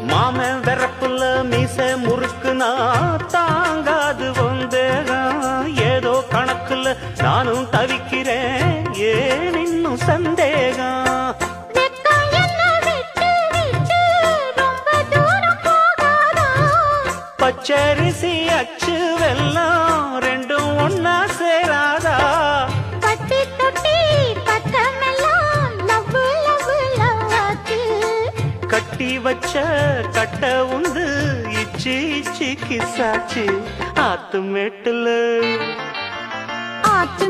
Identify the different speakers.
Speaker 1: மாமன் வெறப்புல மீச முறுக்குனா தாங்காது வந்தேகம் ஏதோ கணக்குல நானும் தவிக்கிறேன் ஏன் இன்னும் சந்தேகம் பச்சரிசி அச்சு வெல்லம் ரெண்டும் ஒன்னா சேராதா
Speaker 2: பட்டி தொட்டி பக்கமெல்லாம் லவ் லவ் லவ்வாச்சு
Speaker 1: கட்டி வச்ச கட்ட உந்து இச்சி இச்சி கிசாச்சு ஆத்து மேட்டுல
Speaker 2: ஆத்து